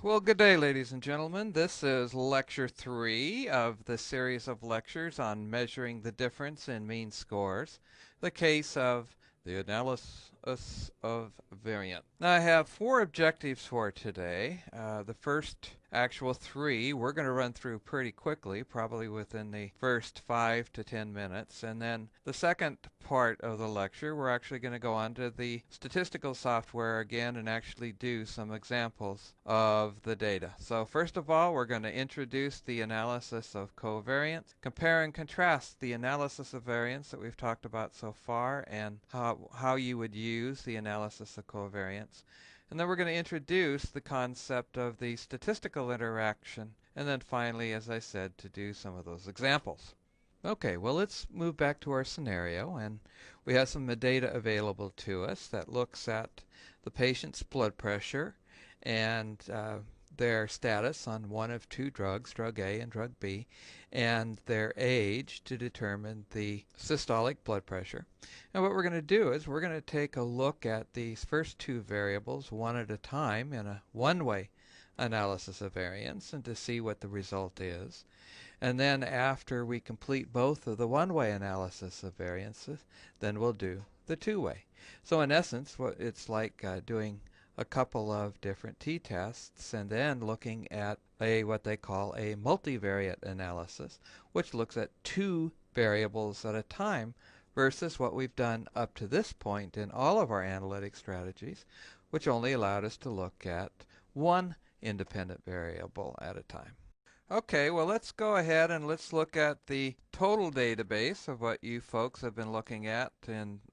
Well, good day, ladies and gentlemen. This is lecture 3 of the series of lectures on measuring the difference in mean scores, the case of the analysis of variance. Now, I have 4 objectives for today. The first actual 3 we're going to run through pretty quickly, probably within the first 5 to 10 minutes. And then the second part of the lecture, we're actually going to go on to the statistical software again and actually do some examples of the data. So first of all, we're going to introduce the analysis of covariance, compare and contrast the analysis of variance that we've talked about so far, and how you would use the analysis of covariance. And then we're going to introduce the concept of the statistical interaction, and then finally, as I said, to do some of those examples. Okay, well, let's move back to our scenario, and we have some data available to us that looks at the patient's blood pressure and their status on one of two drugs, drug A and drug B, and their age to determine the systolic blood pressure. And what we're going to do is we're going to take a look at these first two variables one at a time in a one-way analysis of variance and to see what the result is. And then after we complete both of the one-way analysis of variances, then we'll do the two-way. So in essence, it's like doing a couple of different t-tests and then looking at what they call a multivariate analysis, which looks at two variables at a time versus what we've done up to this point in all of our analytic strategies, which only allowed us to look at one independent variable at a time. Okay, well, let's go ahead and let's look at the total database of what you folks have been looking at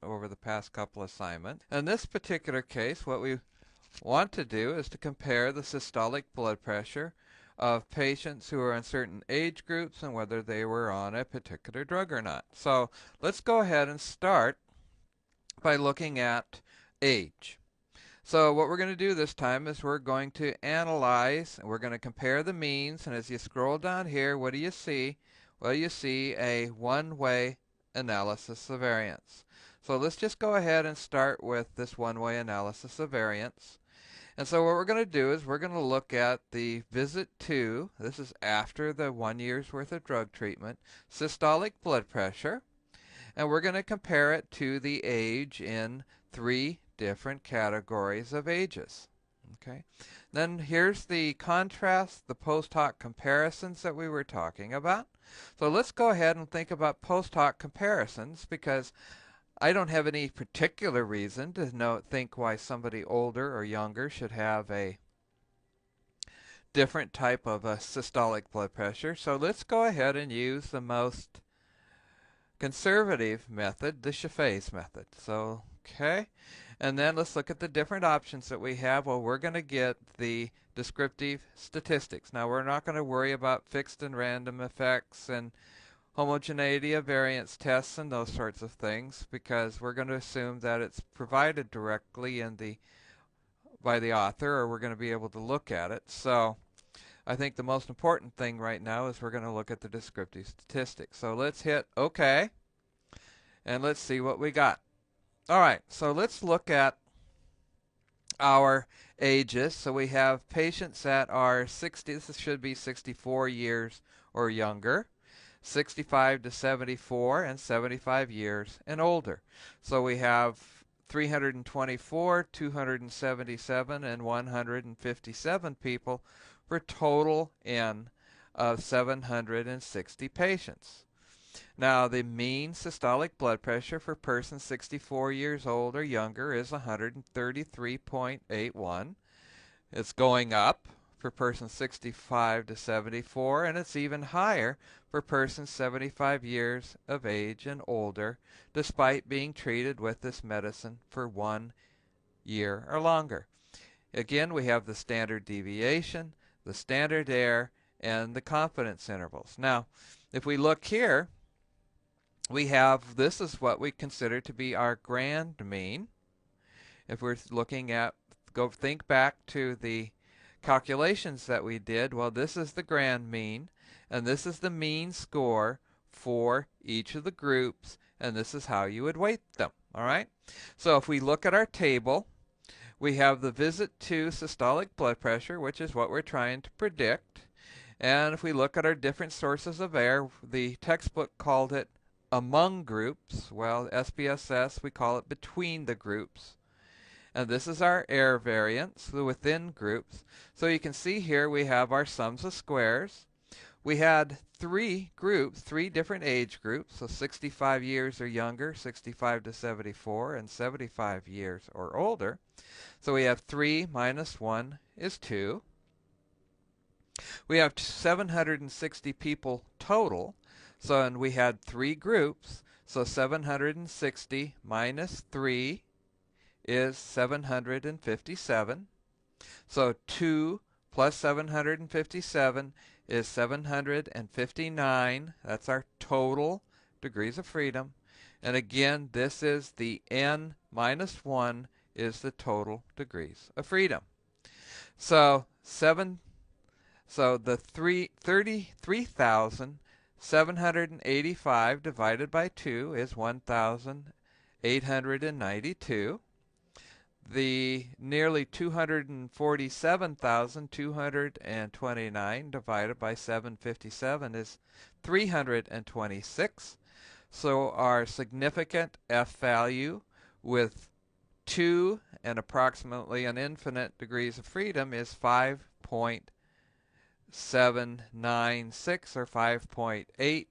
over the past couple assignments. In this particular case, what we want to do is to compare the systolic blood pressure of patients who are in certain age groups and whether they were on a particular drug or not. So let's go ahead and start by looking at age. So what we're going to do this time is we're going to analyze, and we're going to compare the means, and as you scroll down here, what do you see? Well, you see a one-way analysis of variance. So let's just go ahead and start with this one-way analysis of variance. And so what we're going to do is we're going to look at the visit 2, this is after the 1 year's worth of drug treatment, systolic blood pressure, and we're going to compare it to the age in 3 different categories of ages. Okay. Then here's the contrast, the post hoc comparisons that we were talking about. So let's go ahead and think about post hoc comparisons, because I don't have any particular reason to think why somebody older or younger should have a different type of systolic blood pressure. So let's go ahead and use the most conservative method, the Chaffee's method. So, okay. And then let's look at the different options that we have. Well, we're going to get the descriptive statistics. Now, we're not going to worry about fixed and random effects and homogeneity of variance tests and those sorts of things, because we're going to assume that it's provided directly by the author, or we're going to be able to look at it. So I think the most important thing right now is we're going to look at the descriptive statistics. So let's hit OK, and let's see what we got. All right, so let's look at our ages. So we have patients that are 60, this should be 64 years or younger, 65 to 74, and 75 years and older. So we have 324, 277, and 157 people for total N of 760 patients. Now, the mean systolic blood pressure for persons 64 years old or younger is 133.81. It's going up for persons 65 to 74, and it's even higher for persons 75 years of age and older, despite being treated with this medicine for 1 year or longer. Again, we have the standard deviation, the standard error, and the confidence intervals. Now, if we look here, we have, this is what we consider to be our grand mean. If we're looking at, think back to the calculations that we did, well, this is the grand mean, and this is the mean score for each of the groups, and this is how you would weight them. All right? So if we look at our table, We have the visit to systolic blood pressure, which is what we're trying to predict. And if we look at our different sources of air, the textbook called it among groups. Well, SPSS, we call it between the groups. And this is our air variance, the within groups. So you can see here we have our sums of squares. We had three groups, three different age groups, so 65 years or younger, 65 to 74, and 75 years or older. So we have 3 minus 1 is 2. We have 760 people total, so and we had three groups, so 760 minus 3 is 757. So 2 plus 757 is 759. That's our total degrees of freedom. And again, this is the n minus 1 is the total degrees of freedom. So the 33,785 divided by 2 is 1,892. The nearly 247,229 divided by 757 is 326. So our significant F value with 2 and approximately an infinite degrees of freedom is 5.796 or 5.8,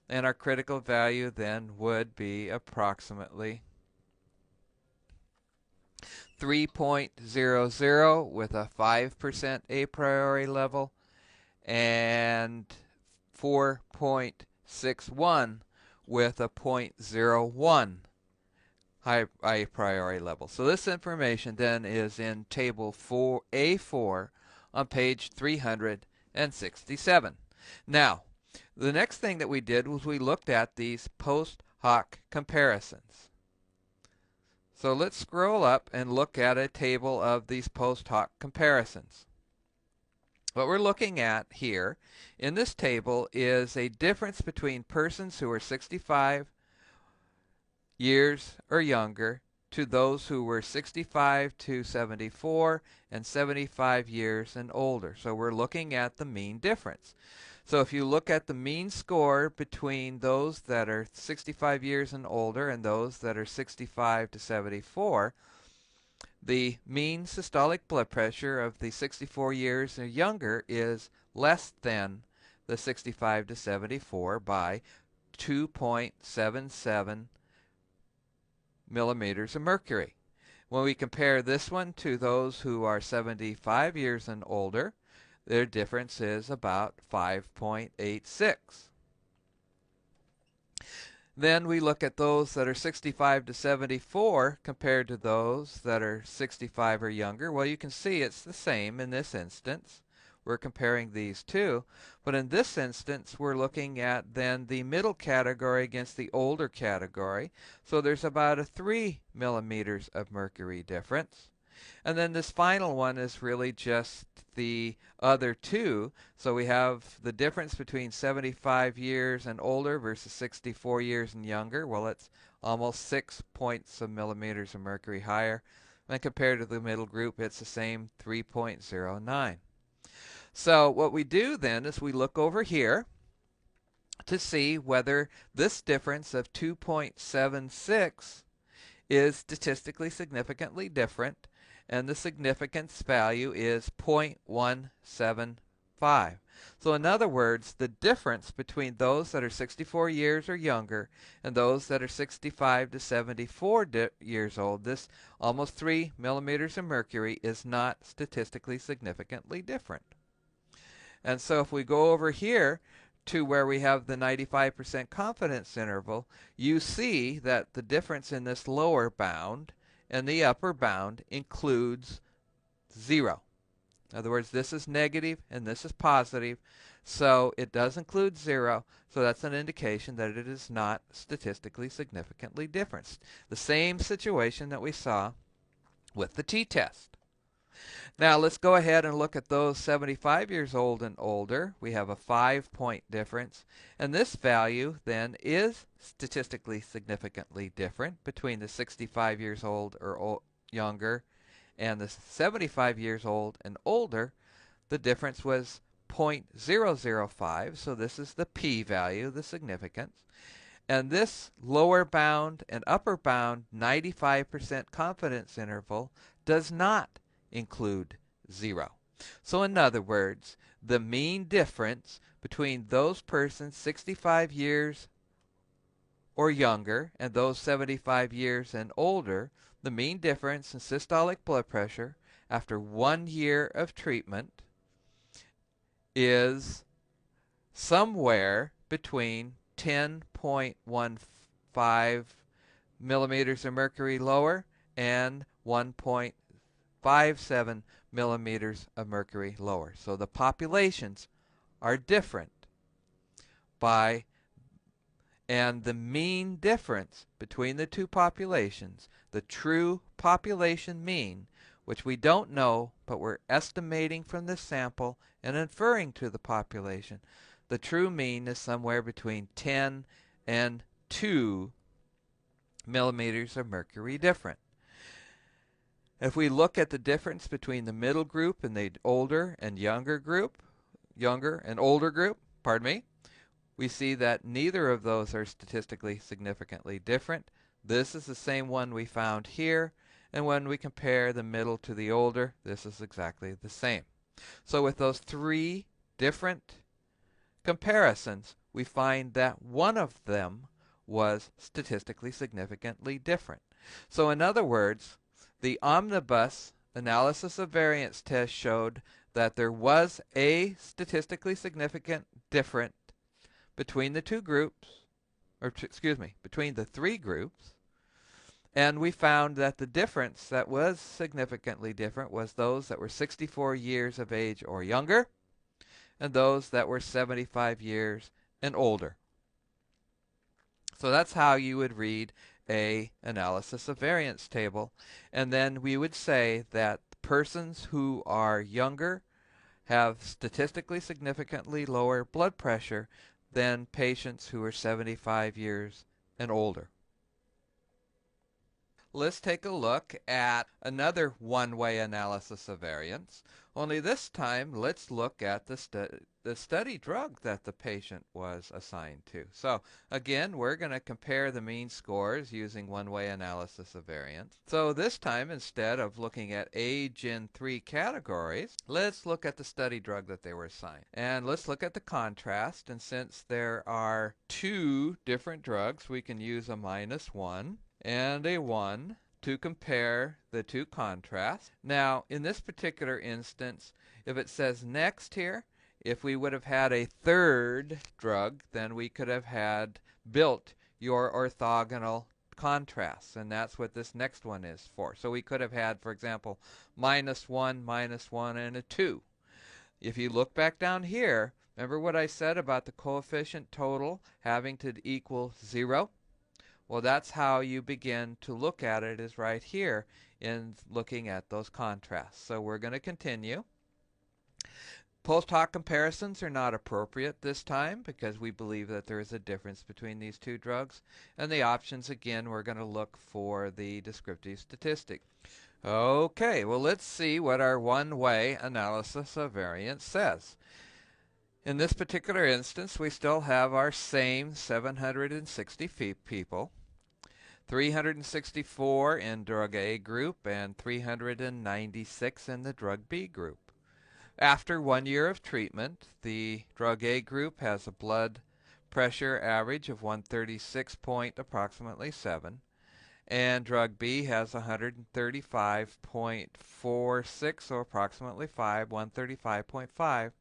and our critical value then would be approximately 3.00 with a 5% a priori level and 4.61 with a 0.01 high a priori level. So this information then is in table A4 on page 367. Now, the next thing that we did was we looked at these post hoc comparisons. So let's scroll up and look at a table of these post hoc comparisons. What we're looking at here in this table is a difference between persons who are 65 years or younger to those who were 65 to 74 and 75 years and older. So we're looking at the mean difference. So if you look at the mean score between those that are 65 years and older and those that are 65 to 74, the mean systolic blood pressure of the 64 years or younger is less than the 65 to 74 by 2.77 millimeters of mercury. When we compare this one to those who are 75 years and older, their difference is about 5.86. Then we look at those that are 65 to 74 compared to those that are 65 or younger. Well, you can see it's the same in this instance. We're comparing these two. But in this instance, we're looking at then the middle category against the older category. So there's about a 3 millimeters of mercury difference. And then this final one is really just the other two. So we have the difference between 75 years and older versus 64 years and younger. Well, it's almost 6 points of millimeters of mercury higher. And compared to the middle group, it's the same 3.09. So what we do then is we look over here to see whether this difference of 2.76 is statistically significantly different, and the significance value is 0.175. So in other words, the difference between those that are 64 years or younger and those that are 65 to 74 years old, this almost 3 millimeters of mercury, is not statistically significantly different. And so if we go over here to where we have the 95% confidence interval, you see that the difference in this lower bound and the upper bound includes 0. In other words, this is negative and this is positive, so it does include 0, so that's an indication that it is not statistically significantly different. The same situation that we saw with the t-test. Now let's go ahead and look at those 75 years old and older. We have a 5-point difference, and this value then is statistically significantly different between the 65 years old or younger and the 75 years old and older, the difference was 0.005, so this is the p-value, the significance. And this lower bound and upper bound 95% confidence interval does not include 0. So in other words, the mean difference between those persons 65 years or younger and those 75 years and older, the mean difference in systolic blood pressure after 1 year of treatment is somewhere between 10.15 millimeters of mercury lower and 1.57 millimeters of mercury lower. So the populations are different and the mean difference between the two populations, the true population mean, which we don't know, but we're estimating from the sample and inferring to the population, the true mean is somewhere between 10 and 2 millimeters of mercury different. If we look at the difference between the middle group and the older and older group, we see that neither of those are statistically significantly different. This is the same one we found here, and when we compare the middle to the older, this is exactly the same. So with those three different comparisons, we find that one of them was statistically significantly different. So in other words, the omnibus analysis of variance test showed that there was a statistically significant difference between the two groups, between the three groups, and we found that the difference that was significantly different was those that were 64 years of age or younger and those that were 75 years and older. So that's how you would read a analysis of variance table, and then we would say that persons who are younger have statistically significantly lower blood pressure than patients who are 75 years and older. Let's take a look at another one-way analysis of variance. Only this time, let's look at the study drug that the patient was assigned to. So again, we're going to compare the mean scores using one-way analysis of variance. So this time, instead of looking at age in 3 categories, let's look at the study drug that they were assigned. And let's look at the contrast. And since there are 2 different drugs, we can use a -1 and a 1 to compare the two contrasts. Now, in this particular instance, if it says next here, if we would have had a third drug, then we could have built your orthogonal contrasts, and that's what this next one is for. So we could have had, for example, -1, -1, and a 2. If you look back down here, remember what I said about the coefficient total having to equal 0? Well, that's how you begin to look at it, is right here in looking at those contrasts. So we're going to continue. Post hoc comparisons are not appropriate this time because we believe that there is a difference between these two drugs. And the options, again, we're going to look for the descriptive statistic. Okay, well, let's see what our one-way analysis of variance says. In this particular instance, we still have our same 760 people, 364 in drug A group and 396 in the drug B group. After 1 year of treatment, the drug A group has a blood pressure average of 136.7, and drug B has 135.46, or approximately 135.5.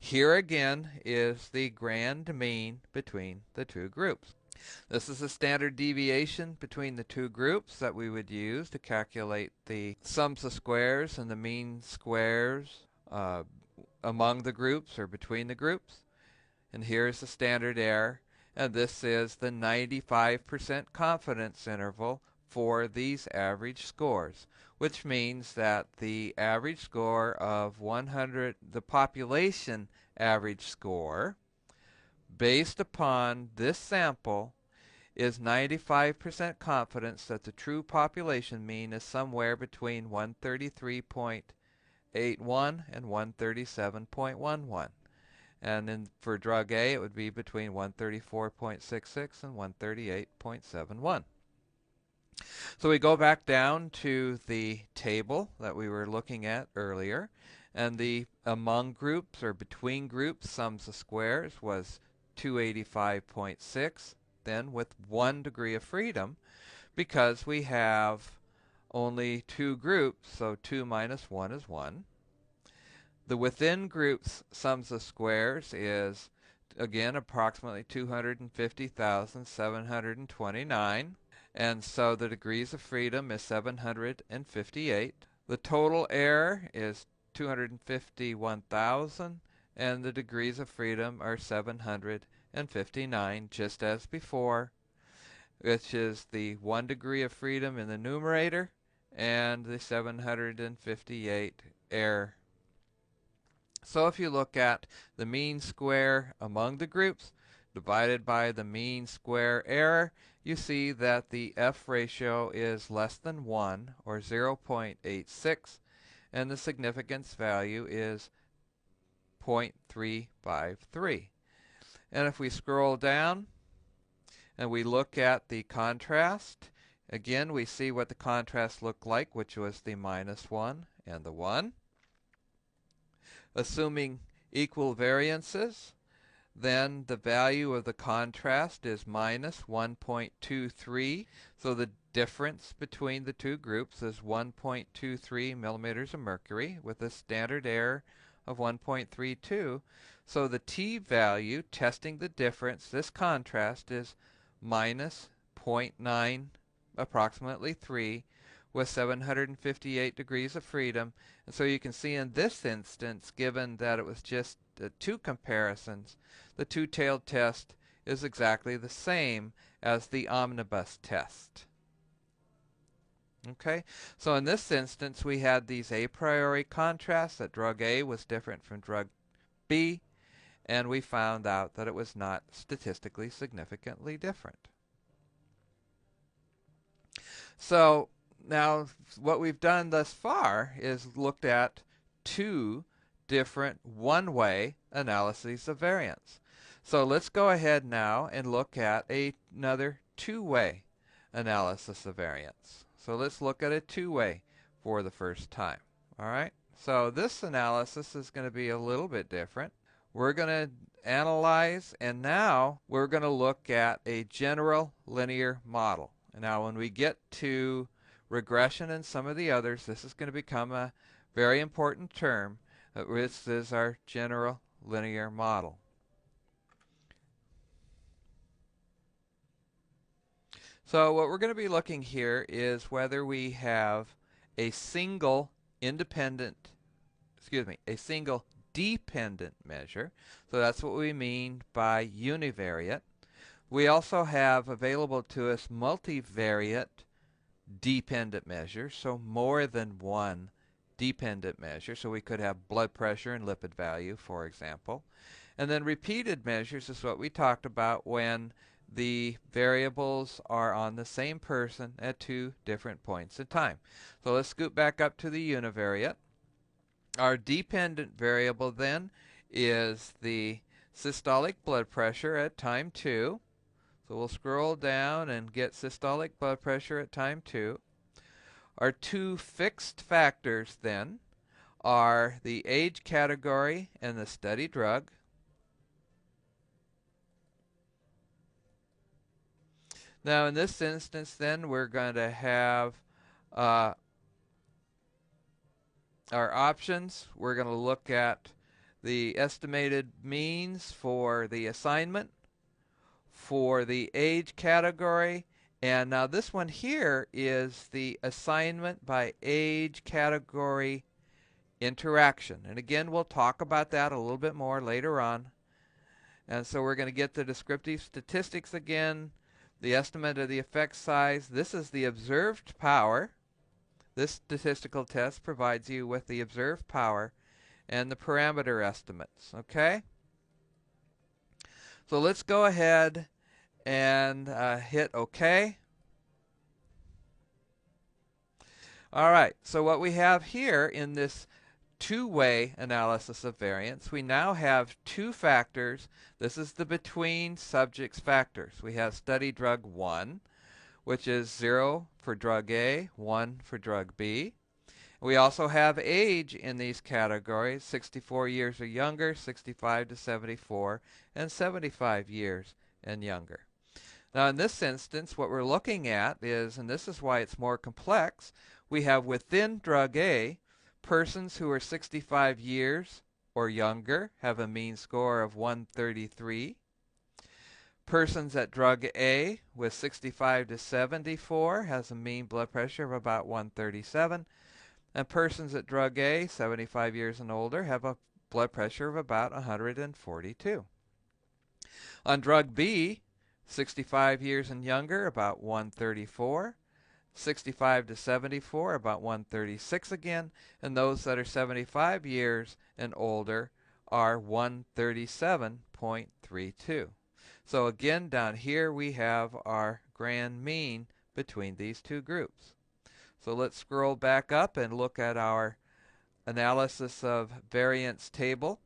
Here again is the grand mean between the two groups. This is a standard deviation between the two groups that we would use to calculate the sums of squares and the mean squares among the groups or between the groups. And here's the standard error, and this is the 95% confidence interval for these average scores, which means that the average score of 100, the population average score, based upon this sample, is 95% confidence that the true population mean is somewhere between 133.81 and 137.11. And then for drug A, it would be between 134.66 and 138.71. So we go back down to the table that we were looking at earlier, and the among groups or between groups sums of squares was 285.6, then with 1 degree of freedom, because we have only 2 groups, so 2 minus 1 is 1. The within groups sums of squares is, again, approximately 250,729. And so the degrees of freedom is 758. The total error is 251,000, and the degrees of freedom are 759, just as before, which is the 1 degree of freedom in the numerator and the 758 error. So if you look at the mean square among the groups divided by the mean square error, you see that the F ratio is less than 1, or 0.86, and the significance value is 0.353. And if we scroll down and we look at the contrast, again we see what the contrast looked like, which was the -1 and the 1. Assuming equal variances, then the value of the contrast is minus 1.23. So the difference between the two groups is 1.23 millimeters of mercury with a standard error of 1.32. So the t-value testing the difference, this contrast, is minus 0.9, approximately 3, with 758 degrees of freedom. And so you can see in this instance, given that it was just 2 comparisons, the two-tailed test is exactly the same as the omnibus test. Okay, so in this instance we had these a priori contrasts, that drug A was different from drug B, and we found out that it was not statistically significantly different. So now what we've done thus far is looked at 2 different one-way analyses of variance. So let's go ahead now and look at another two-way analysis of variance. So let's look at a two-way for the first time. All right, so this analysis is going to be a little bit different. We're going to analyze, and now we're going to look at a general linear model. And now when we get to regression and some of the others, this is going to become a very important term. This is our general linear model. So what we're going to be looking here is whether we have a single independent, a single dependent measure. So that's what we mean by univariate. We also have available to us multivariate dependent measures, so more than one dependent measure. So we could have blood pressure and lipid value, for example. And then repeated measures is what we talked about when the variables are on the same person at 2 different points in time. So let's scoot back up to the univariate. Our dependent variable then is the systolic blood pressure at time 2. So we'll scroll down and get systolic blood pressure at time 2. Our 2 fixed factors then are the age category and the study drug. Now in this instance then we're going to have our options. We're going to look at the estimated means for the assignment, for the age category, and now this one here is the assignment by age category interaction. And again, we'll talk about that a little bit more later on. And so we're going to get the descriptive statistics again, the estimate of the effect size. This is the observed power. This statistical test provides you with the observed power and the parameter estimates. Okay? So let's go ahead and hit OK. All right, so what we have here in this two-way analysis of variance, we now have two factors. This is the between subjects factors. We have study drug 1, which is 0 for drug A, 1 for drug B. We also have age in these categories, 64 years or younger, 65 to 74, and 75 years and younger. Now in this instance, what we're looking at is, and this is why it's more complex, we have within drug A, persons who are 65 years or younger have a mean score of 133. Persons at drug A with 65 to 74 has a mean blood pressure of about 137. And persons at drug A, 75 years and older, have a blood pressure of about 142. On drug B, 65 years and younger, about 134. 65 to 74, about 136 again. And those that are 75 years and older are 137.32. So again, down here we have our grand mean between these two groups. So let's scroll back up and look at our analysis of variance table.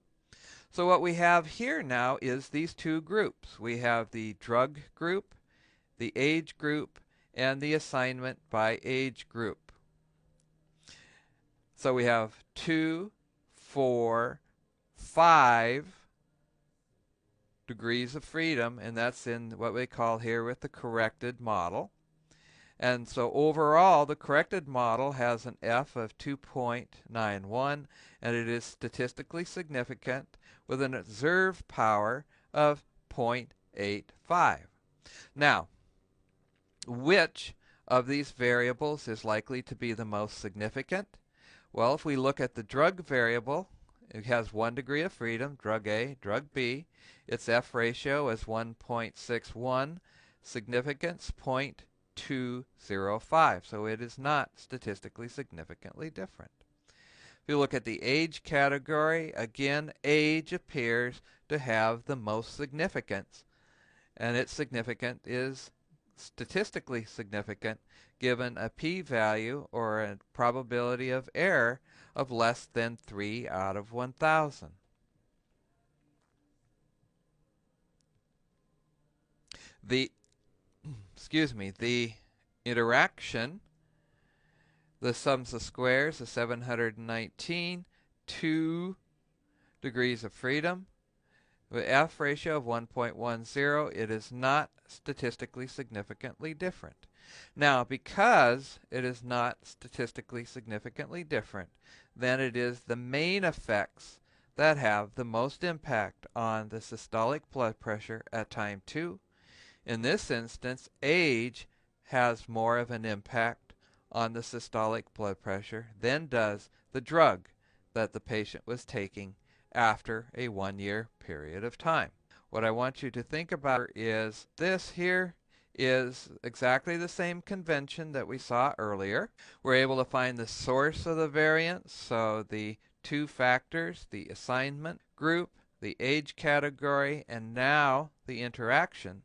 So what we have here now is these two groups. We have the drug group, the age group, and the assignment by age group. So we have 2, 4, 5 degrees of freedom, and that's in what we call here with the corrected model. And so overall, the corrected model has an F of 2.91, and it is statistically significant with an observed power of 0.85. Now, which of these variables is likely to be the most significant? Well, if we look at the drug variable, it has 1 degree of freedom, drug A, drug B. Its F ratio is 1.61, significance 0.205, so it is not statistically significantly different. If you look at the age category, again, age appears to have the most significance, and its significance is statistically significant given a p-value or a probability of error of less than 3 out of 1,000. The interaction, the sums of squares is 719, 2 degrees of freedom. With F ratio of 1.10, it is not statistically significantly different. Now, because it is not statistically significantly different, then it is the main effects that have the most impact on the systolic blood pressure at time 2. In this instance, age has more of an impact on the systolic blood pressure than does the drug that the patient was taking after a 1-year period of time. What I want you to think about is this here is exactly the same convention that we saw earlier. We're able to find the source of the variance, so the two factors, the assignment group, the age category, and now the interaction.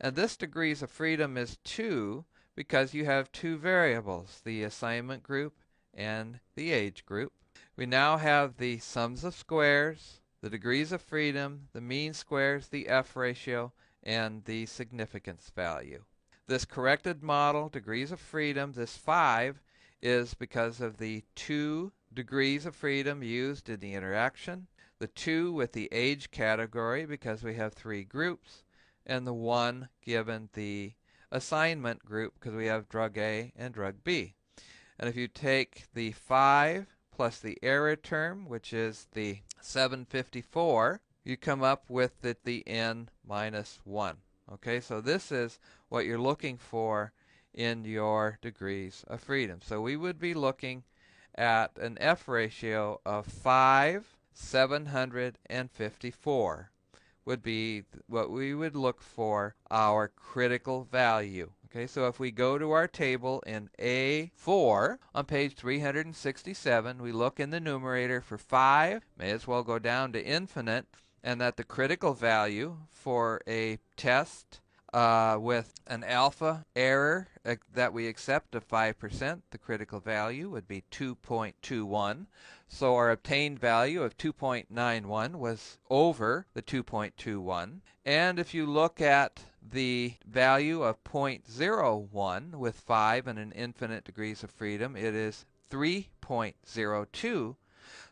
And this degrees of freedom is 2 because you have two variables, the assignment group and the age group. We now have the sums of squares, the degrees of freedom, the mean squares, the F ratio, and the significance value. This corrected model, degrees of freedom, this 5, is because of the 2 degrees of freedom used in the interaction, the 2 with the age category because we have 3 groups, and the 1 given the assignment group because we have drug A and drug B. And if you take the 5 plus the error term, which is the 754, you come up with the n minus 1. Okay, so this is what you're looking for in your degrees of freedom. So we would be looking at an F ratio of 5,754 would be what we would look for our critical value. Okay, so if we go to our table in A4 on page 367, we look in the numerator for 5, may as well go down to infinite, and that the critical value for a test with an alpha error that we accept of 5%, the critical value would be 2.21. So our obtained value of 2.91 was over the 2.21. And if you look at the value of 0.01 with 5 and an infinite degrees of freedom, it is 3.02.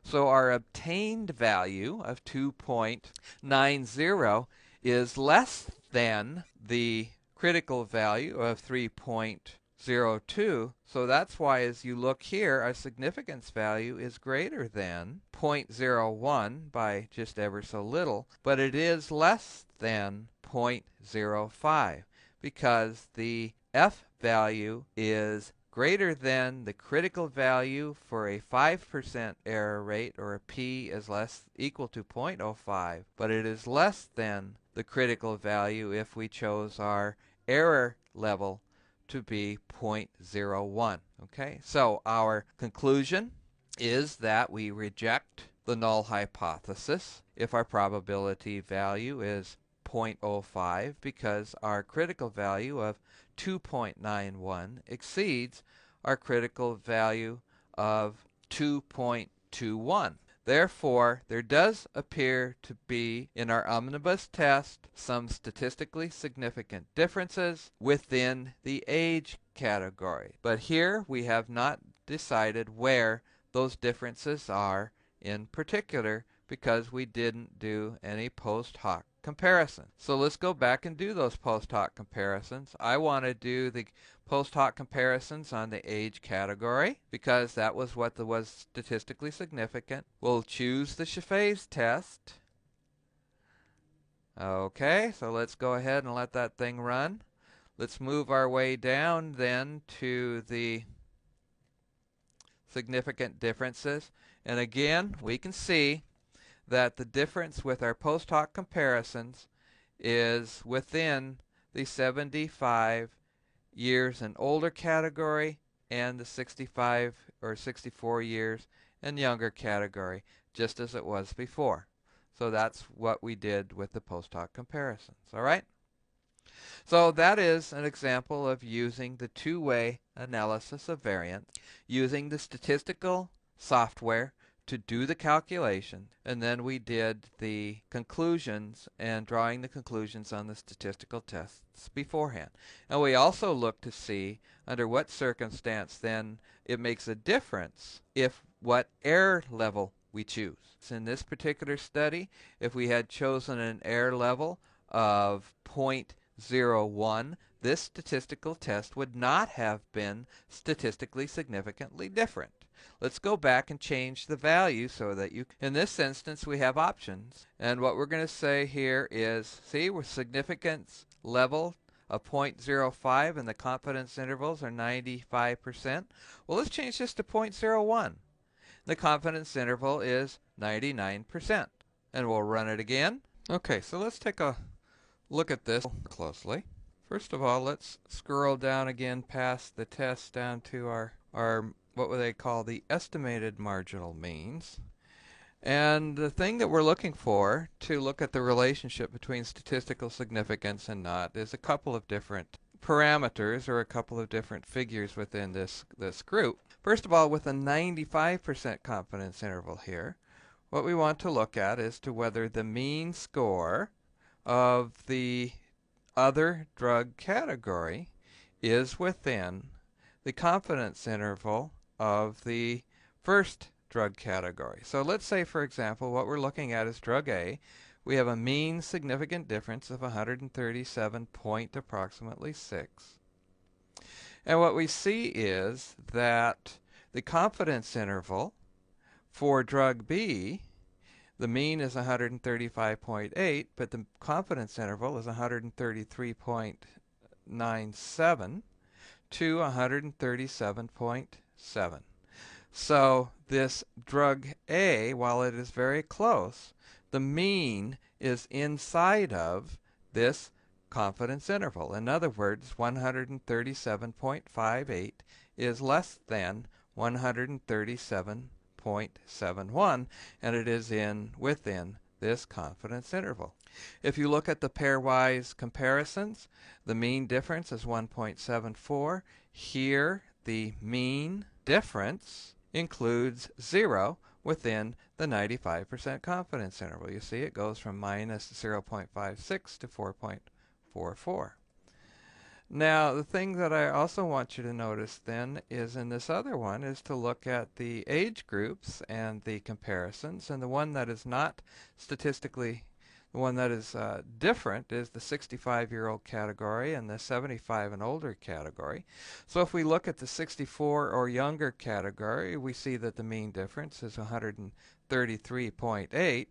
So our obtained value of 2.90 is less than the critical value of 3.02. So that's why as you look here, our significance value is greater than 0.01 by just ever so little, but it is less than 0.05 because the F value is greater than the critical value for a 5% error rate, or a p is equal to 0.05, but it is less than the critical value if we chose our error level to be 0.01. Okay, so our conclusion is that we reject the null hypothesis if our probability value is 0.05 because our critical value of 2.91 exceeds our critical value of 2.21. Therefore, there does appear to be, in our omnibus test, some statistically significant differences within the age category. But here we have not decided where those differences are in particular because we didn't do any post hoc comparison. So let's go back and do those post hoc comparisons. I want to do the post hoc comparisons on the age category because that was what was statistically significant. We'll choose the Shaffe's test. Okay, so let's go ahead and let that thing run. Let's move our way down then to the significant differences. And again, we can see that the difference with our post hoc comparisons is within the 75 years and older category and the 65 or 64 years and younger category, just as it was before. So that's what we did with the post hoc comparisons. All right? So that is an example of using the two-way analysis of variance, using the statistical software to do the calculation, and then we did the conclusions and drawing the conclusions on the statistical tests beforehand. And we also looked to see under what circumstance then it makes a difference if what error level we choose. So in this particular study, if we had chosen an error level of 0.01, this statistical test would not have been statistically significantly different. Let's go back and change the value so that in this instance we have options. And what we're going to say here is, see, with significance level of 0.05 and the confidence intervals are 95%. Well, let's change this to 0.01. The confidence interval is 99%. And we'll run it again. Okay, so let's take a look at this closely. First of all, let's scroll down again past the test down to our what would they call the estimated marginal means. And the thing that we're looking for to look at the relationship between statistical significance and not is a couple of different parameters or a couple of different figures within this group. First of all, with a 95% confidence interval here, what we want to look at is to whether the mean score of the other drug category is within the confidence interval of the first drug category. So let's say, for example, what we're looking at is drug A. We have a mean significant difference of 137.6. And what we see is that the confidence interval for drug B, the mean is 135.8, but the confidence interval is 133.97 to 137.7. So this drug A, while it is very close, the mean is inside of this confidence interval. In other words, 137.58 is less than 137.71, and it is within this confidence interval. If you look at the pairwise comparisons, the mean difference is 1.74. Here, the mean difference includes 0 within the 95% confidence interval. You see it goes from minus 0.56 to 4.44. Now, the thing that I also want you to notice then is in this other one is to look at the age groups and the comparisons. And the one that is not statistically, the one that is different is the 65-year-old category and the 75 and older category. So if we look at the 64 or younger category, we see that the mean difference is 133.8.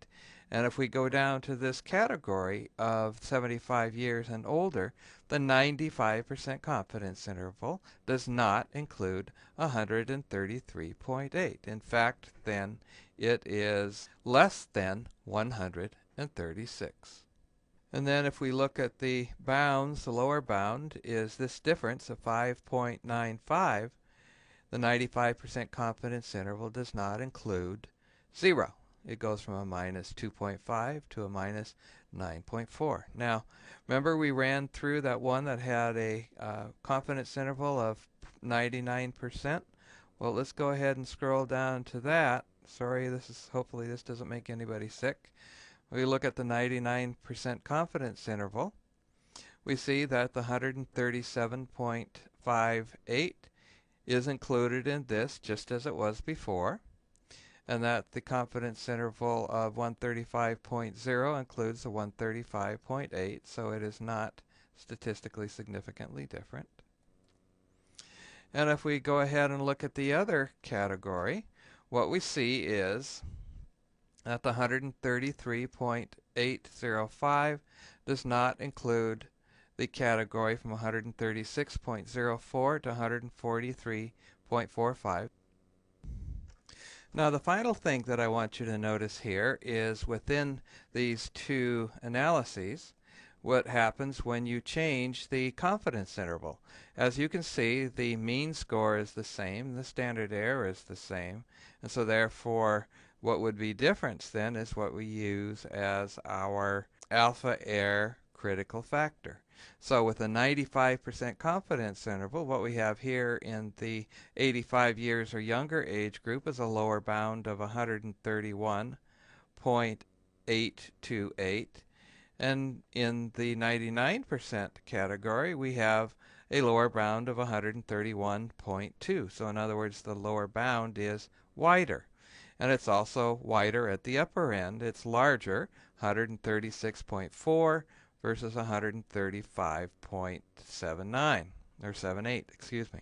And if we go down to this category of 75 years and older, the 95% confidence interval does not include 133.8. In fact, then, it is less than 136. And then if we look at the bounds, the lower bound is this difference of 5.95. The 95% confidence interval does not include 0. It goes from a minus 2.5 to a minus 9.4. Now, remember we ran through that one that had a confidence interval of 99%? Well, let's go ahead and scroll down to that. Sorry, hopefully this doesn't make anybody sick. We look at the 99% confidence interval. We see that the 137.58 is included in this just as it was before, and that the confidence interval of 135.0 includes the 135.8, so it is not statistically significantly different. And if we go ahead and look at the other category, what we see is that the 133.805 does not include the category from 136.04 to 143.45. Now, the final thing that I want you to notice here is within these two analyses, what happens when you change the confidence interval. As you can see, the mean score is the same, the standard error is the same, and so therefore what would be different then is what we use as our alpha error critical factor. So with a 95% confidence interval, what we have here in the 85 years or younger age group is a lower bound of 131.828. And in the 99% category, we have a lower bound of 131.2. So in other words, the lower bound is wider. And it's also wider at the upper end. It's larger, 136.4 versus 135.79, or 78, excuse me.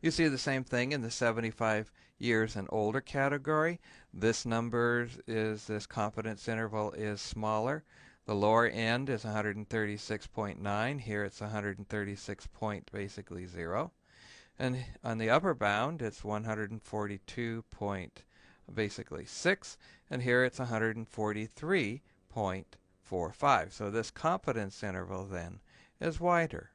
You see the same thing in the 75 years and older category. This confidence interval is smaller. The lower end is 136.9. Here it's 136.0. And on the upper bound, it's 142.6, and here it's 143.45. So this confidence interval then is wider.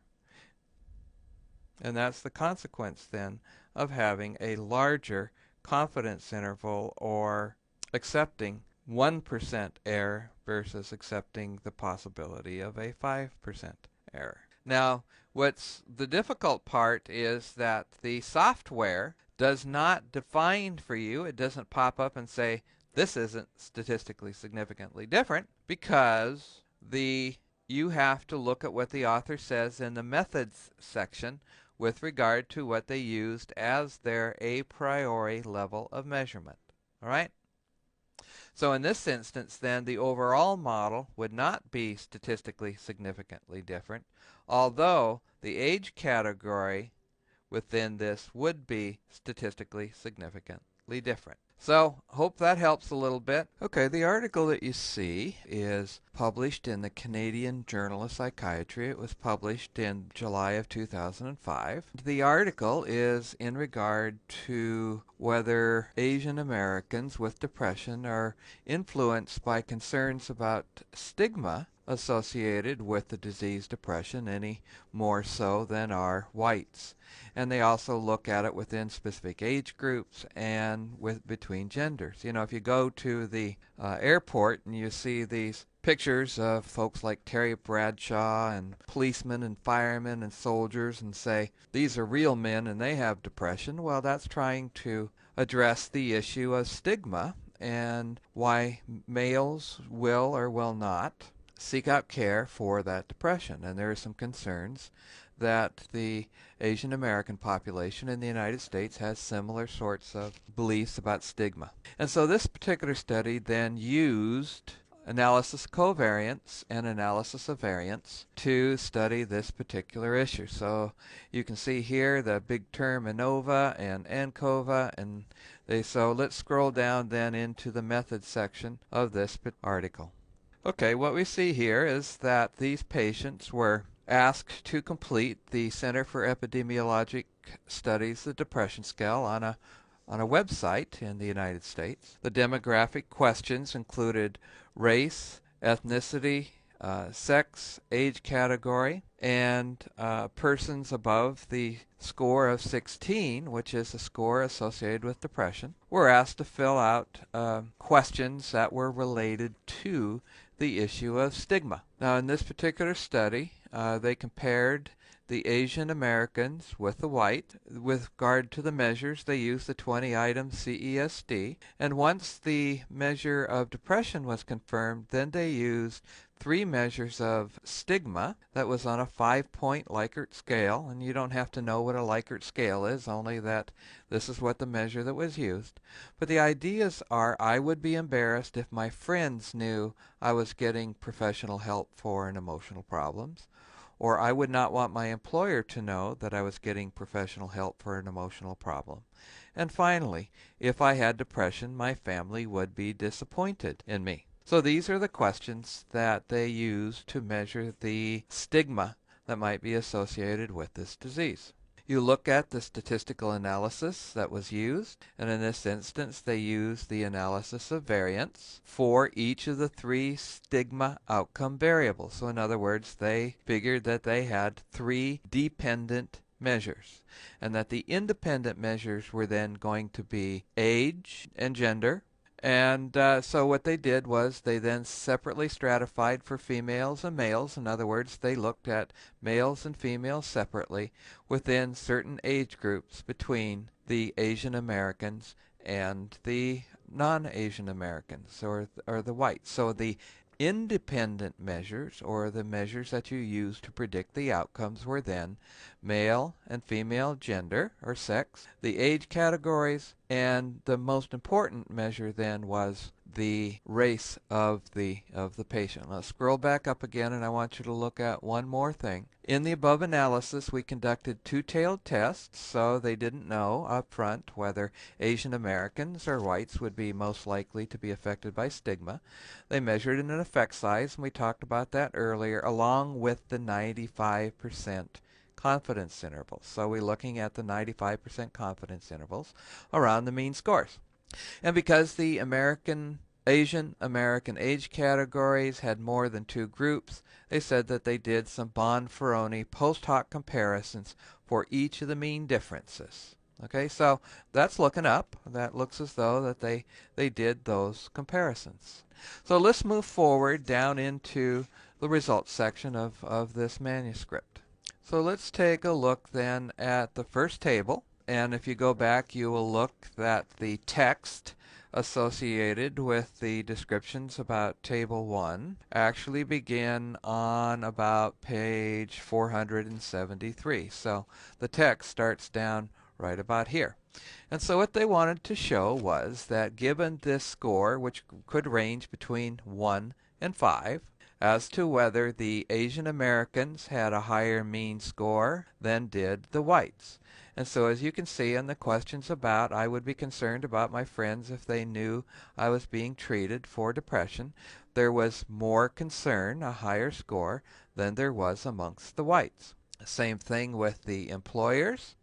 And that's the consequence then of having a larger confidence interval, or accepting 1% error versus accepting the possibility of a 5% error. Now, what's the difficult part is that the software does not define for you, it doesn't pop up and say, this isn't statistically significantly different, because you have to look at what the author says in the methods section with regard to what they used as their a priori level of measurement. All right? So in this instance, then, the overall model would not be statistically significantly different, although the age category within this would be statistically significantly different. So, hope that helps a little bit. Okay, the article that you see is published in the Canadian Journal of Psychiatry. It was published in July of 2005. The article is in regard to whether Asian Americans with depression are influenced by concerns about stigma associated with the disease depression any more so than are whites. And they also look at it within specific age groups and between genders. You know, if you go to the airport and you see these pictures of folks like Terry Bradshaw and policemen and firemen and soldiers and say, these are real men and they have depression, well, that's trying to address the issue of stigma and why males will or will not seek out care for that depression. And there are some concerns that the Asian American population in the United States has similar sorts of beliefs about stigma. And so this particular study then used analysis of covariance and analysis of variance to study this particular issue. So you can see here the big term ANOVA and ANCOVA, and so let's scroll down then into the methods section of this article. Okay, what we see here is that these patients were asked to complete the Center for Epidemiologic Studies, the depression scale, on a website in the United States. The demographic questions included race, ethnicity, sex, age category, and persons above the score of 16, which is a score associated with depression, were asked to fill out questions that were related to the issue of stigma. Now, in this particular study, they compared the Asian Americans with the white. With regard to the measures, they used the 20-item CESD. And once the measure of depression was confirmed, then they used 3 measures of stigma that was on a 5-point Likert scale. And you don't have to know what a Likert scale is, only that this is what the measure that was used. But the ideas are, I would be embarrassed if my friends knew I was getting professional help for an emotional problems. Or I would not want my employer to know that I was getting professional help for an emotional problem. And finally, if I had depression, my family would be disappointed in me. So these are the questions that they use to measure the stigma that might be associated with this disease. You look at the statistical analysis that was used, and in this instance they used the analysis of variance for each of the 3 stigma outcome variables. So in other words, they figured that they had 3 dependent measures, and that the independent measures were then going to be age and gender. And so what they did was they then separately stratified for females and males. In other words, they looked at males and females separately within certain age groups between the Asian Americans and the non-Asian Americans, or the whites. So the independent measures, or the measures that you use to predict the outcomes, were then male and female gender or sex, the age categories, and the most important measure then was the race of the patient. Let's scroll back up again, and I want you to look at one more thing. In the above analysis, we conducted 2-tailed tests, so they didn't know up front whether Asian Americans or whites would be most likely to be affected by stigma. They measured an effect size, and we talked about that earlier, along with the 95% confidence intervals. So we're looking at the 95% confidence intervals around the mean scores. And because the Asian American age categories had more than 2 groups, they said that they did some Bonferroni post hoc comparisons for each of the mean differences. Okay, so that's looking up. That looks as though that they did those comparisons. So let's move forward down into the results section of this manuscript. So let's take a look then at the first table. And if you go back, you will look at the text associated with the descriptions about Table 1 actually begin on about page 473. So the text starts down right about here. And so what they wanted to show was that given this score, which could range between 1 and 5, as to whether the Asian Americans had a higher mean score than did the whites. And so as you can see in the questions about, I would be concerned about my friends if they knew I was being treated for depression, there was more concern, a higher score, than there was amongst the whites. Same thing with the employers,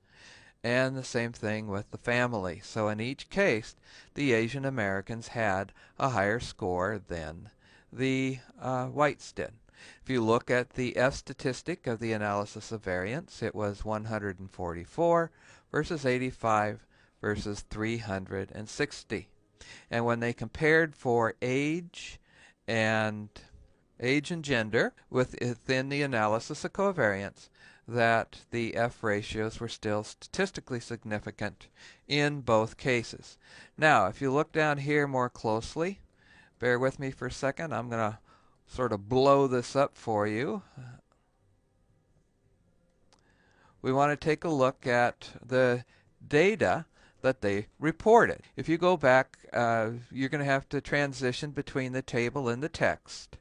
and the same thing with the family. So in each case, the Asian Americans had a higher score than the whites did. If you look at the F statistic of the analysis of variance, it was 144 versus 85 versus 360. And when they compared for and gender within the analysis of covariance, that the F ratios were still statistically significant in both cases. Now, if you look down here more closely, bear with me for a second, I'm going to sort of blow this up for you. We want to take a look at the data that they reported. If you go back, you're going to have to transition between the table and the text.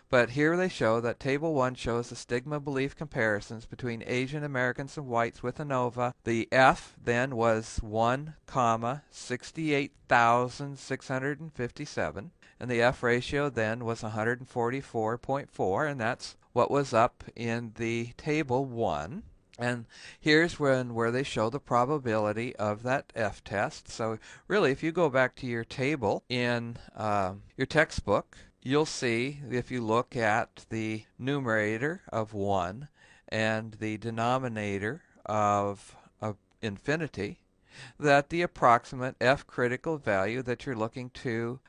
But here they show that Table 1 shows the stigma belief comparisons between Asian Americans and whites with ANOVA. The F then was 1,68,657, and the F ratio then was 144.4, and that's what was up in the Table 1. And here's where they show the probability of that F test. So really, if you go back to your table in your textbook, you'll see, if you look at the numerator of 1 and the denominator of infinity, that the approximate F critical value that you're looking to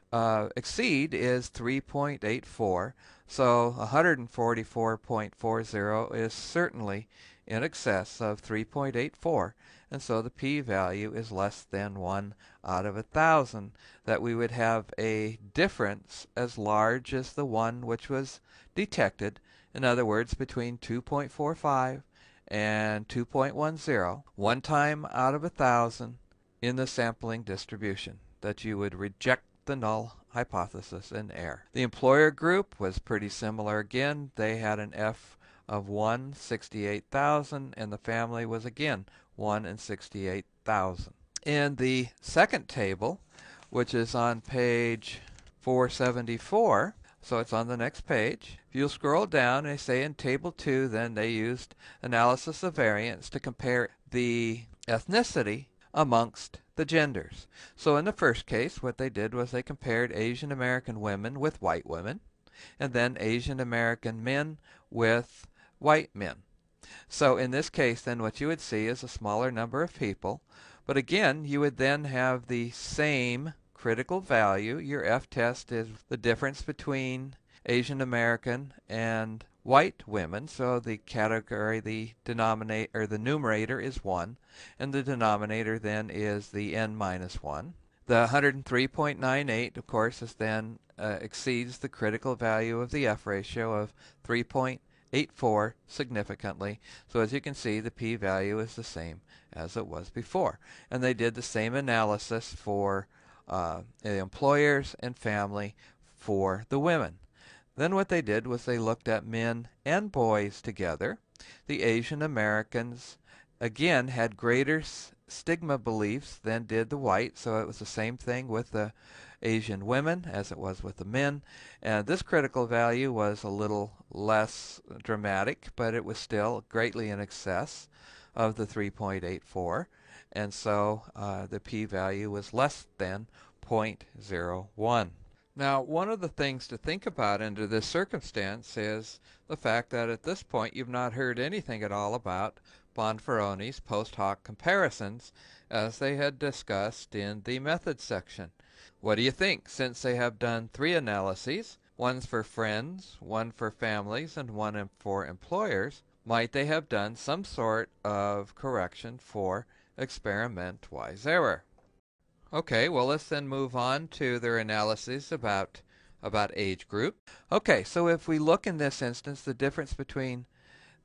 exceed is 3.84. So 144.40 is certainly in excess of 3.84, and so the p-value is less than 1 out of 1,000, that we would have a difference as large as the one which was detected, in other words, between 2.45 and 2.10, one time out of 1,000 in the sampling distribution, that you would reject the null hypothesis and error. The employer group was pretty similar again. They had an F of 1 68,000, and the family was again 1 in 68,000. In the second table, which is on page 474, so it's on the next page, if you'll scroll down, they say in Table 2, then they used analysis of variance to compare the ethnicity amongst the genders. So in the first case, what they did was they compared Asian American women with white women, and then Asian American men with white men. So in this case, then, what you would see is a smaller number of people, but again, you would then have the same critical value. Your F test is the difference between Asian American and white women, so the category, the numerator is 1, and the denominator then is the n minus 1. The 103.98, of course, is then exceeds the critical value of the F ratio of 3.84 significantly. So as you can see, the p-value is the same as it was before. And they did the same analysis for the employers and family for the women. Then what they did was they looked at men and boys together. The Asian Americans, again, had greater stigma beliefs than did the white, so it was the same thing with the Asian women as it was with the men. And this critical value was a little less dramatic, but it was still greatly in excess of the 3.84, and so the p-value was less than 0.01. Now, one of the things to think about under this circumstance is the fact that at this point you've not heard anything at all about Bonferroni's post hoc comparisons as they had discussed in the methods section. What do you think? Since they have done 3 analyses, one for friends, one for families, and one for employers, might they have done some sort of correction for experiment-wise error? Okay, well, let's then move on to their analysis about age group. Okay, so if we look in this instance, the difference between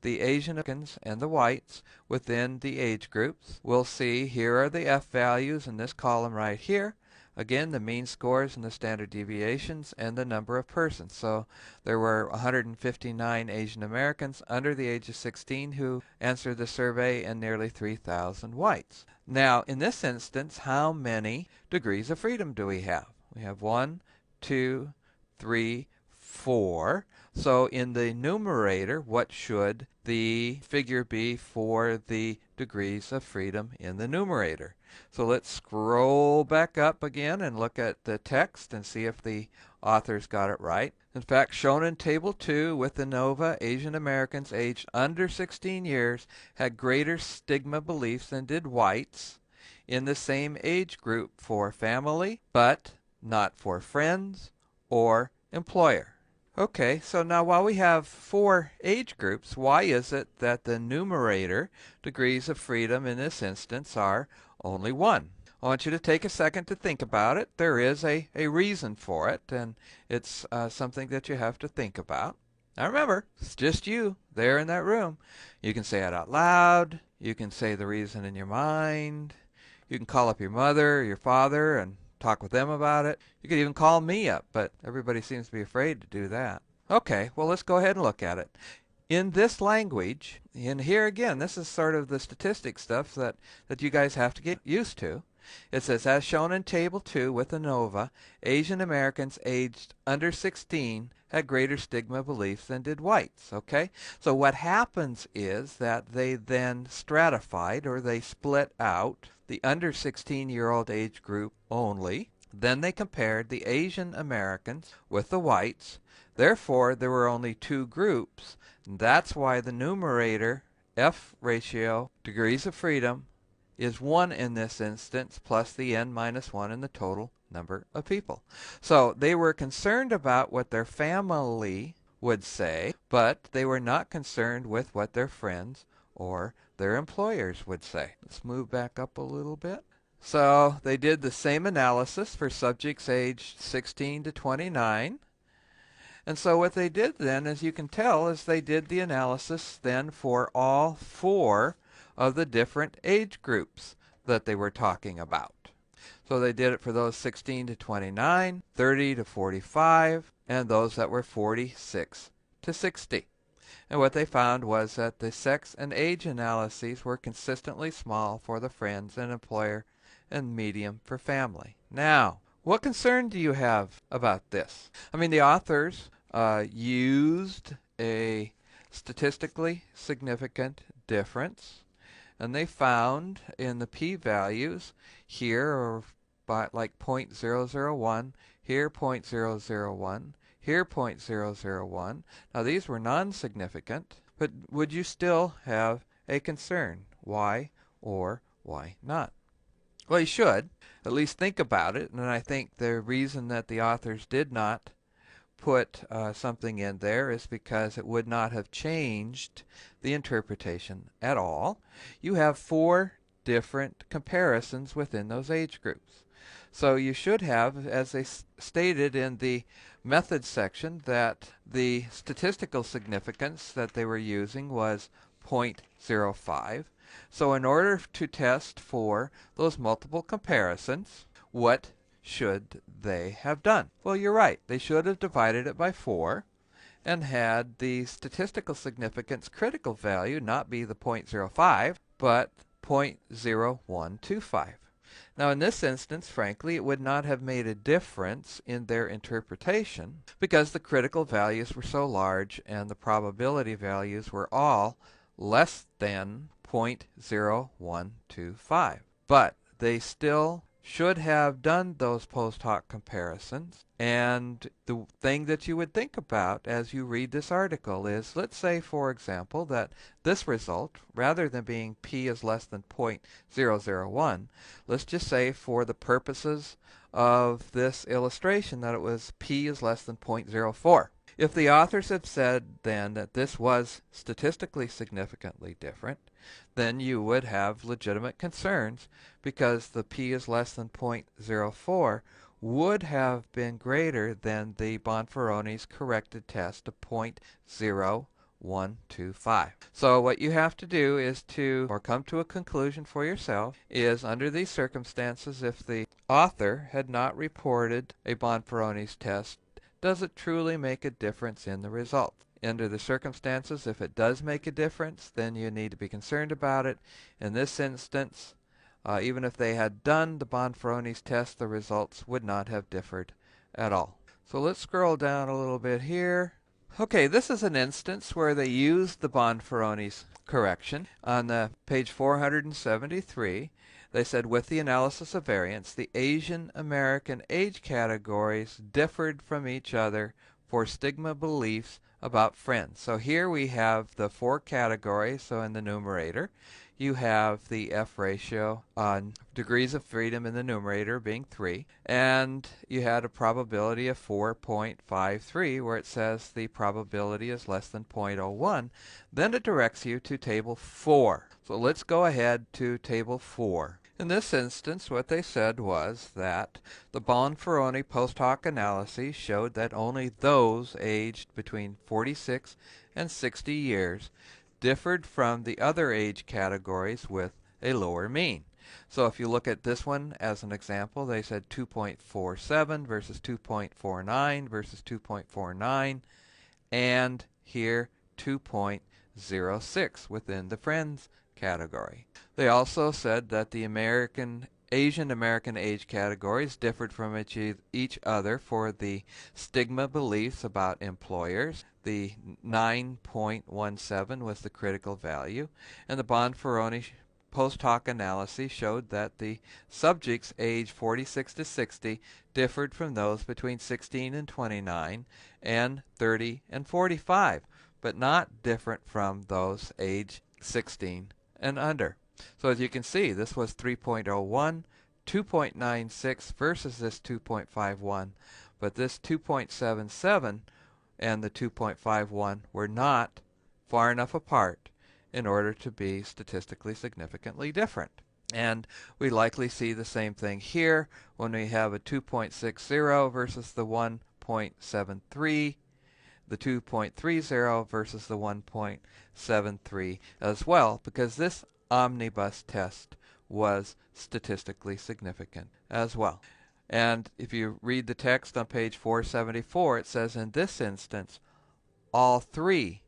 the Asian Americans and the whites within the age groups, we'll see here are the F values in this column right here. Again, the mean scores and the standard deviations and the number of persons. So there were 159 Asian Americans under the age of 16 who answered the survey, and nearly 3,000 whites. Now, in this instance, how many degrees of freedom do we have? We have 1, 2, 3, 4. So in the numerator, what should the figure be for the degrees of freedom in the numerator? So let's scroll back up again and look at the text and see if the authors got it right. In fact, shown in Table 2 with ANOVA, Asian Americans aged under 16 years had greater stigma beliefs than did whites in the same age group for family, but not for friends or employer. Okay, so now while we have 4 age groups, why is it that the numerator degrees of freedom in this instance are only 1? I want you to take a second to think about it. There is a reason for it, and it's something that you have to think about. Now remember, it's just you there in that room. You can say it out loud. You can say the reason in your mind. You can call up your mother or your father and talk with them about it. You could even call me up, but everybody seems to be afraid to do that. Okay, well, let's go ahead and look at it. In this language, and here again, this is sort of the statistic stuff that you guys have to get used to. It says, as shown in Table 2 with ANOVA, Asian Americans aged under 16 had greater stigma beliefs than did whites. Okay? So what happens is that they then stratified, or they split out, the under 16-year-old age group only. Then they compared the Asian Americans with the whites. Therefore, there were only 2 groups. That's why the numerator, F ratio, degrees of freedom, is 1 in this instance, plus the n minus 1 in the total number of people. So they were concerned about what their family would say, but they were not concerned with what their friends or their employers would say. Let's move back up a little bit. So they did the same analysis for subjects aged 16 to 29. And so what they did then, as you can tell, is they did the analysis then for all 4 of the different age groups that they were talking about. So they did it for those 16 to 29, 30 to 45, and those that were 46 to 60. And what they found was that the sex and age analyses were consistently small for the friends and employer and medium for family. Now, what concern do you have about this? I mean, the authors used a statistically significant difference, and they found in the p-values here are by like 0.001, here 0.001, here 0.001. Now these were non-significant, but would you still have a concern? Why or why not? Well, you should at least think about it, and I think the reason that the authors did not put something in there is because it would not have changed the interpretation at all. You have 4 different comparisons within those age groups. So you should have, as they stated in the methods section, that the statistical significance that they were using was 0.05. So in order to test for those multiple comparisons, what should they have done? Well, you're right. They should have divided it by 4 and had the statistical significance critical value not be the 0.05, but 0.0125. Now, in this instance, frankly, it would not have made a difference in their interpretation because the critical values were so large and the probability values were all less than 0.0125. But they still should have done those post hoc comparisons. And the thing that you would think about as you read this article is, let's say, for example, that this result, rather than being p is less than 0.001, let's just say for the purposes of this illustration that it was p is less than 0.04. If the authors have said then that this was statistically significantly different, then you would have legitimate concerns because the p is less than 0.04 would have been greater than the Bonferroni's corrected test of 0.0125. So what you have to do is or come to a conclusion for yourself, is under these circumstances, if the author had not reported a Bonferroni's test, does it truly make a difference in the result? Under the circumstances, if it does make a difference, then you need to be concerned about it. In this instance, even if they had done the Bonferroni's test, the results would not have differed at all. So let's scroll down a little bit here. Okay, this is an instance where they used the Bonferroni's correction. On page 473, they said, with the analysis of variance, the Asian American age categories differed from each other for stigma beliefs about friends. So here we have the four categories. So in the numerator, you have the F ratio on degrees of freedom in the numerator being 3, and you had a probability of 4.53 where it says the probability is less than 0.01. Then it directs you to table 4. So let's go ahead to table 4. In this instance, what they said was that the Bonferroni post hoc analyses showed that only those aged between 46 and 60 years differed from the other age categories with a lower mean. So if you look at this one as an example, they said 2.47 versus 2.49 versus 2.49, and here 2.06 within the friends category. They also said that the Asian American age categories differed from each other for the stigma beliefs about employers. The 9.17 was the critical value, and the Bonferroni post hoc analysis showed that the subjects aged 46 to 60 differed from those between 16 and 29 and 30 and 45, but not different from those aged 16 and under. So as you can see, this was 3.01, 2.96 versus this 2.51, but this 2.77 and the 2.51 were not far enough apart in order to be statistically significantly different. And we likely see the same thing here when we have a 2.60 versus the 1.73, the 2.30 versus the 1.73 as well, because this omnibus test was statistically significant as well. And if you read the text on page 474, it says in this instance, all three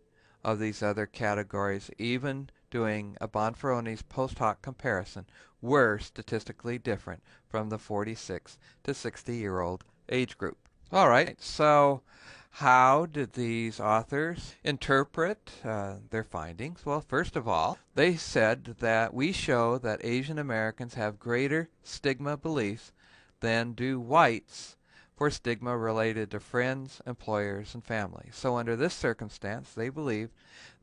of these other categories, even doing a Bonferroni's post hoc comparison, were statistically different from the 46 to 60-year-old age group. All right, so how did these authors interpret their findings? Well, first of all, they said that we show that Asian Americans have greater stigma beliefs than do whites for stigma related to friends, employers, and family. So under this circumstance, they believe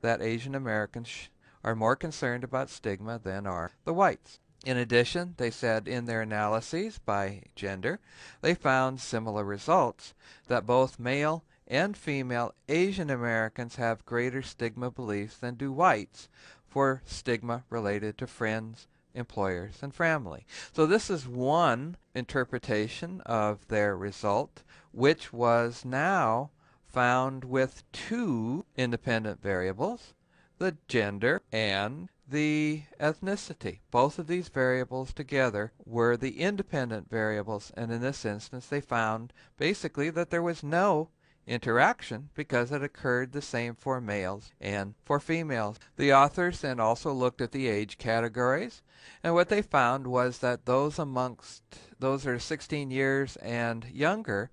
that Asian Americans are more concerned about stigma than are the whites. In addition, they said in their analyses by gender, they found similar results, that both male and female Asian Americans have greater stigma beliefs than do whites for stigma related to friends, employers, and family. So this is one interpretation of their result, which was now found with two independent variables, the gender and the ethnicity. Both of these variables together were the independent variables, and in this instance they found basically that there was no interaction because it occurred the same for males and for females. The authors then also looked at the age categories, and what they found was that those amongst those are 16 years and younger,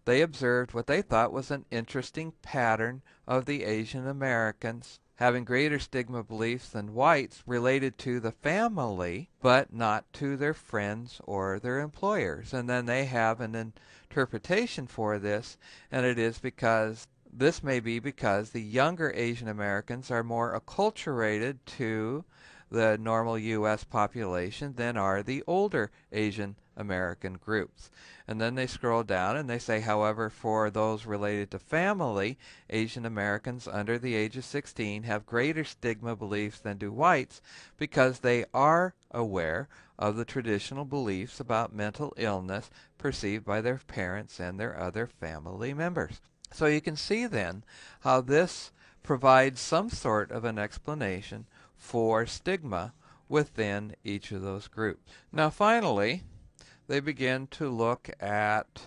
they observed what they thought was an interesting pattern of the Asian Americans having greater stigma beliefs than whites related to the family, but not to their friends or their employers. And then they have an interpretation for this, and it is because this may be because the younger Asian Americans are more acculturated to the normal U.S. population than are the older Asian American groups. And then they scroll down and they say, however, for those related to family, Asian Americans under the age of 16 have greater stigma beliefs than do whites because they are aware of the traditional beliefs about mental illness perceived by their parents and their other family members. So you can see then how this provides some sort of an explanation for stigma within each of those groups. Now finally, they begin to look at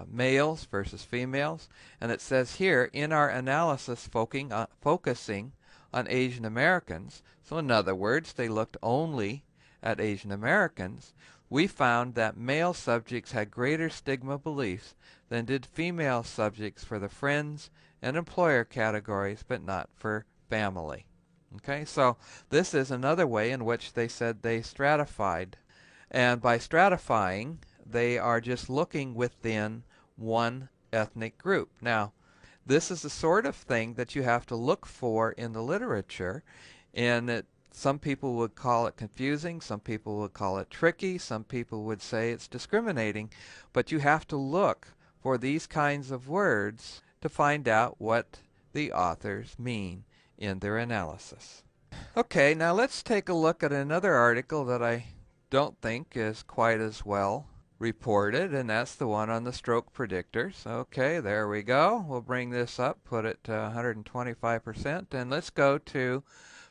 males versus females, and it says here, in our analysis focusing on Asian Americans, so in other words, they looked only at Asian Americans, we found that male subjects had greater stigma beliefs than did female subjects for the friends, and employer categories, but not for family. Okay, so this is another way in which they said they stratified. And by stratifying, they are just looking within one ethnic group. Now, this is the sort of thing that you have to look for in the literature, and some people would call it confusing, some people would call it tricky, some people would say it's discriminating, but you have to look for these kinds of words to find out what the authors mean in their analysis. Okay, now let's take a look at another article that I don't think is quite as well reported, and that's the one on the stroke predictors. Okay, there we go. We'll bring this up, put it to 125%, and let's go to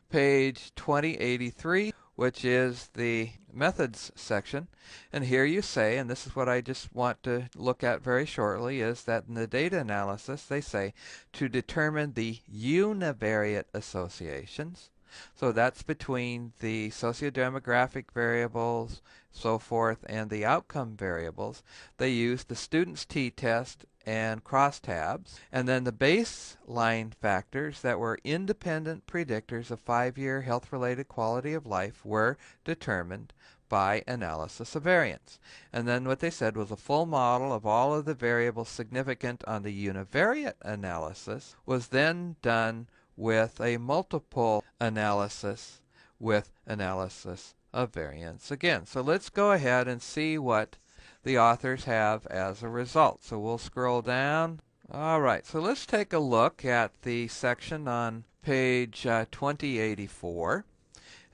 page 2083, which is the methods section. And here you say, and this is what I just want to look at very shortly, is that in the data analysis they say to determine the univariate associations. So that's between the sociodemographic variables, so forth, and the outcome variables. They use the student's t-test and crosstabs, and then the baseline factors that were independent predictors of 5-year health-related quality of life were determined by analysis of variance. And then what they said was a full model of all of the variables significant on the univariate analysis was then done with a multiple analysis with analysis of variance again. So let's go ahead and see what the authors have as a result. So we'll scroll down. All right, so let's take a look at the section on page 2084.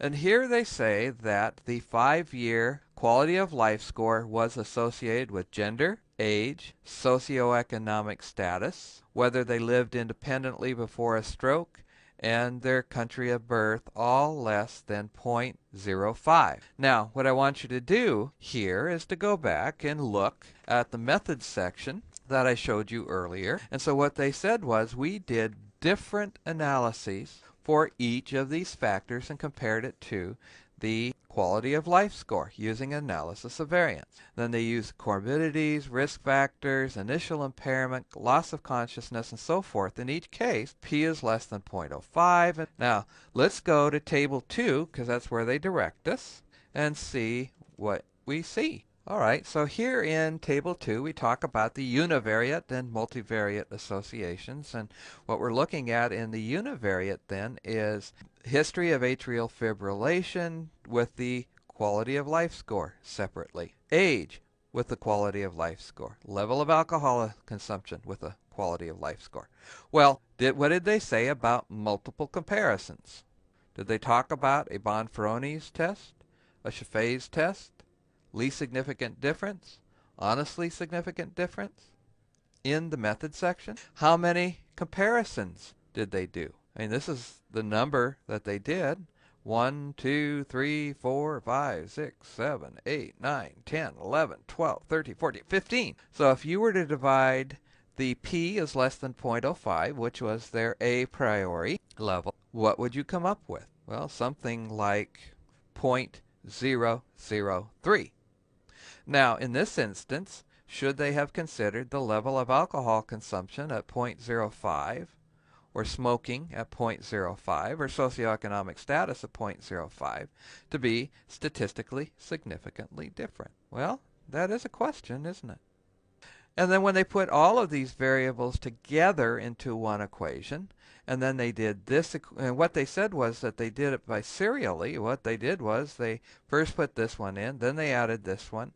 And here they say that the 5-year quality of life score was associated with gender, age, socioeconomic status, whether they lived independently before a stroke, and their country of birth, all less than 0.05. Now, what I want you to do here is to go back and look at the methods section that I showed you earlier. And so what they said was we did different analyses for each of these factors and compared it to the quality of life score using analysis of variance. Then they used comorbidities, risk factors, initial impairment, loss of consciousness, and so forth. In each case, p is less than 0.05. Now, let's go to table 2, because that's where they direct us, and see what we see. All right, so here in table 2, we talk about the univariate and multivariate associations. And what we're looking at in the univariate then is history of atrial fibrillation with the quality of life score separately. Age with the quality of life score. Level of alcohol consumption with the quality of life score. Well, what did they say about multiple comparisons? Did they talk about a Bonferroni's test, a Chaffee's test, least significant difference, honestly significant difference in the method section? How many comparisons did they do? I mean, this is the number that they did. 1, 2, 3, 4, 5, 6, 7, 8, 9, 10, 11, 12, 13, 14, 15. So if you were to divide the p is less than 0.05, which was their a priori level, what would you come up with? Well, something like 0.003. Now, in this instance, should they have considered the level of alcohol consumption at 0.05, or smoking at 0.05, or socioeconomic status at 0.05 to be statistically significantly different? Well, that is a question, isn't it? And then when they put all of these variables together into one equation, and then they did this, and what they said was that they did it by serially. What they did was they first put this one in, then they added this one,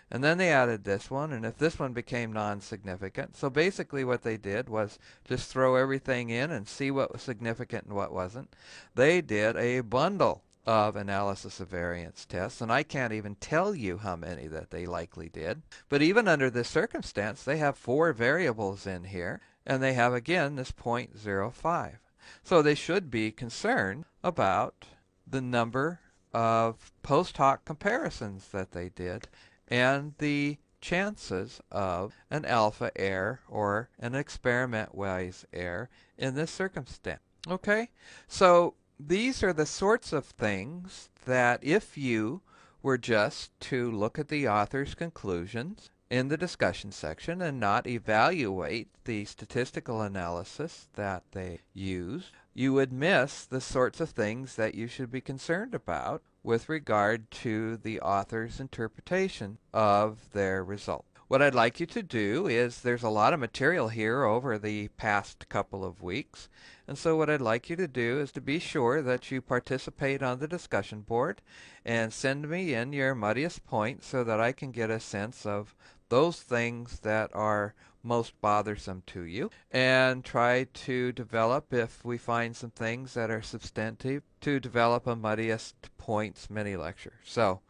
and then they added this one, and if this one became non-significant. So basically what they did was just throw everything in and see what was significant and what wasn't. They did a bundle of analysis of variance tests, and I can't even tell you how many that they likely did. But even under this circumstance, they have 4 variables in here, and they have again this 0.05. So they should be concerned about the number of post hoc comparisons that they did and the chances of an alpha error or an experiment-wise error in this circumstance. Okay, so these are the sorts of things that if you were just to look at the author's conclusions in the discussion section and not evaluate the statistical analysis that they use, you would miss the sorts of things that you should be concerned about with regard to the author's interpretation of their result. What I'd like you to do is, there's a lot of material here over the past couple of weeks, and so what I'd like you to do is to be sure that you participate on the discussion board and send me in your muddiest point so that I can get a sense of those things that are most bothersome to you, and try to develop, if we find some things that are substantive, to develop a muddiest points mini lecture. So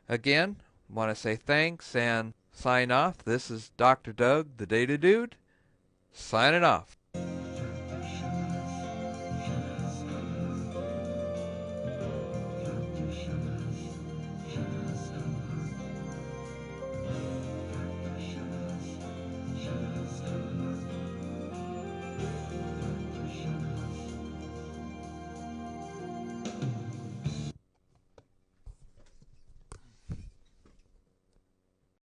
again, want to say thanks and sign off. This is Dr. Doug, the Data Dude, signing off.